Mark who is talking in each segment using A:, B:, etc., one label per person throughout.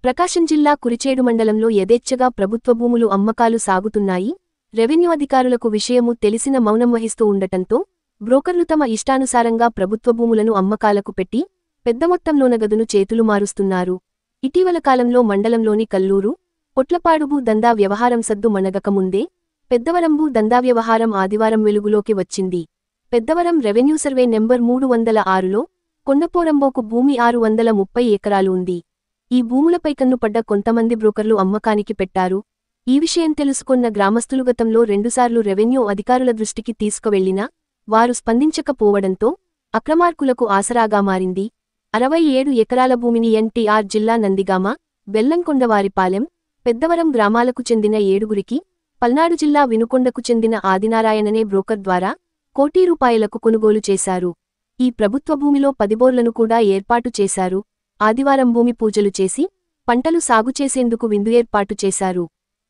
A: ప్రకాశం జిల్లా కురిచేడు మండలంలో యథేచ్ఛగా ప్రభుత్వ భూములు అమ్మకాలు సాగుతున్నాయి. రెవెన్యూ అధికారులకు విషయము తెలిసిన మౌనం వహిస్తూ ఉండటంతో బ్రోకర్లు తమ ఇష్టానుసారంగా ప్రభుత్వ భూములను అమ్మకాలకు పెట్టి పెద్ద మొత్తంలో నగదును చేతులు మారుస్తున్నారు. ఇటీవల కాలంలో మండలంలోని కల్లూరు, పొట్లపాడుభూ దందా వ్యవహారం సద్దు మణగకముందే పెద్దవరంభూ దందా వ్యవహారం ఆదివారం వెలుగులోకి వచ్చింది. పెద్దవరం రెవెన్యూ సర్వే నెంబర్ 306లో కొండపోరంబోకు భూమి 630 ఎకరాలు ఉంది. ఈ భూములపై కన్నుపడ్డ కొంతమంది బ్రోకర్లు అమ్మకానికి పెట్టారు. ఈ విషయం తెలుసుకొన్న గ్రామస్తులు గతంలో రెండుసార్లు రెవెన్యూ అధికారుల దృష్టికి తీసుకువెళ్లినా వారు స్పందించకపోవడంతో అక్రమార్కులకు ఆసరాగా మారింది. 67 ఎకరాల భూమిని ఎన్టీఆర్ జిల్లా నందిగామ, బెల్లంకొండవారిపాలెం, పెద్దవరం గ్రామాలకు చెందిన 7గురికి, పల్నాడు జిల్లా వినుకొండకు చెందిన ఆదినారాయణనే బ్రోకర్ ద్వారా ₹1,00,00,000 కొనుగోలు చేశారు. ఈ ప్రభుత్వ భూమిలో 10 బోర్లను కూడా ఏర్పాటు చేశారు. ఆదివారం భూమి పూజలు చేసి పంటలు సాగు చేసేందుకు విందు ఏర్పాటు చేశారు.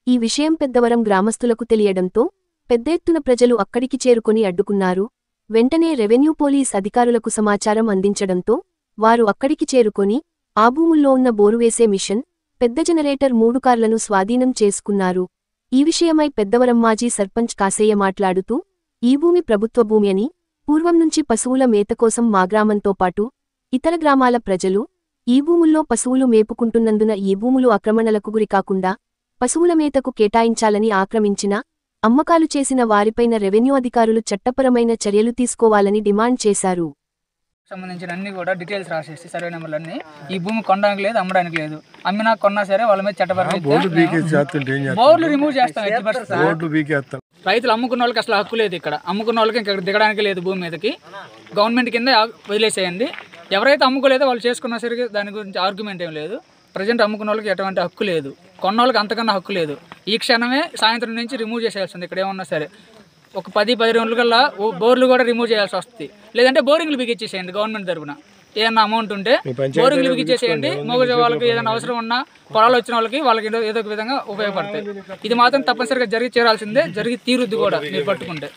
A: ఈ విషయం పెద్దవరం గ్రామస్తులకు తెలియడంతో పెద్ద ఎత్తున ప్రజలు అక్కడికి చేరుకొని అడ్డుకున్నారు. వెంటనే రెవెన్యూ పోలీస్ అధికారులకు సమాచారం అందించడంతో వారు అక్కడికి చేరుకొని ఆ భూముల్లో ఉన్న బోరువేసే మిషన్, పెద్ద జనరేటర్ 3 కార్లను స్వాధీనం చేసుకున్నారు. ఈ విషయమై పెద్దవరం మాజీ సర్పంచ్ కాసేయ మాట్లాడుతూ, ఈ భూమి ప్రభుత్వ భూమి అని, పూర్వం నుంచి పశువుల మేత కోసం మా గ్రామంతో పాటు ఇతర గ్రామాల ప్రజలు ఈ భూముల్లో పశువులు మేపుకుంటున్నందున ఈ భూములు ఆక్రమణలకు గురికాకుండా పశువుల మేతకు కేటాయించాలని ఆక్రమించిన, అమ్మకాలు చేసిన వారిపైన రెవెన్యూ అధికారులు చట్టపరమైన చర్యలు తీసుకోవాలని డిమాండ్ చేశారు.
B: సంబంధించిన అన్ని కూడా డీటెయిల్స్ రాసేసి సర్వే నెంబర్లన్నీ ఈ భూమి కొనడానికి లేదు, అమ్మడానికి లేదు. అమ్మినా కొన్నా సరే వాళ్ళ మీద చట్టపరమైన బోర్లు రిమూవ్ చేస్తాం. రైతులు అమ్ముకున్న వాళ్ళకి అసలు హక్కు లేదు. ఇక్కడ అమ్ముకున్న వాళ్ళకి ఇక్కడ దిగడానికి లేదు. భూమి మీదకి గవర్నమెంట్ కింద వదిలేసేయండి. ఎవరైతే అమ్ముకోలేదో వాళ్ళు చేసుకున్నా సరే దాని గురించి ఆర్గ్యుమెంట్ ఏం లేదు. ప్రజెంట్ అమ్ముకున్న వాళ్ళకి ఎటువంటి హక్కు లేదు, కొన్న వాళ్ళకి అంతకన్నా హక్కు లేదు. ఈ క్షణమే సాయంత్రం నుంచి రిమూవ్ చేసేయాల్సింది. ఇక్కడ ఏమన్నా సరే ఒక 10-10 రోజుల కల్లా బోర్లు కూడా రిమూవ్ చేయాల్సి వస్తుంది. లేదంటే బోరింగ్లు బిగించేసేయండి. గవర్నమెంట్ తరఫున ఏదన్నా అమౌంట్ ఉంటే బోరింగ్లు బిగించేసేయండి. మోగ వాళ్ళకి ఏదైనా అవసరం ఉన్నా పొలాలు వచ్చిన వాళ్ళకి ఏదో ఒక విధంగా ఉపయోగపడతాయి. ఇది మాత్రం తప్పనిసరిగా జరిగి చేరాల్సిందే, జరిగి తీరుద్ది కూడా మీరు పట్టుకుంటే.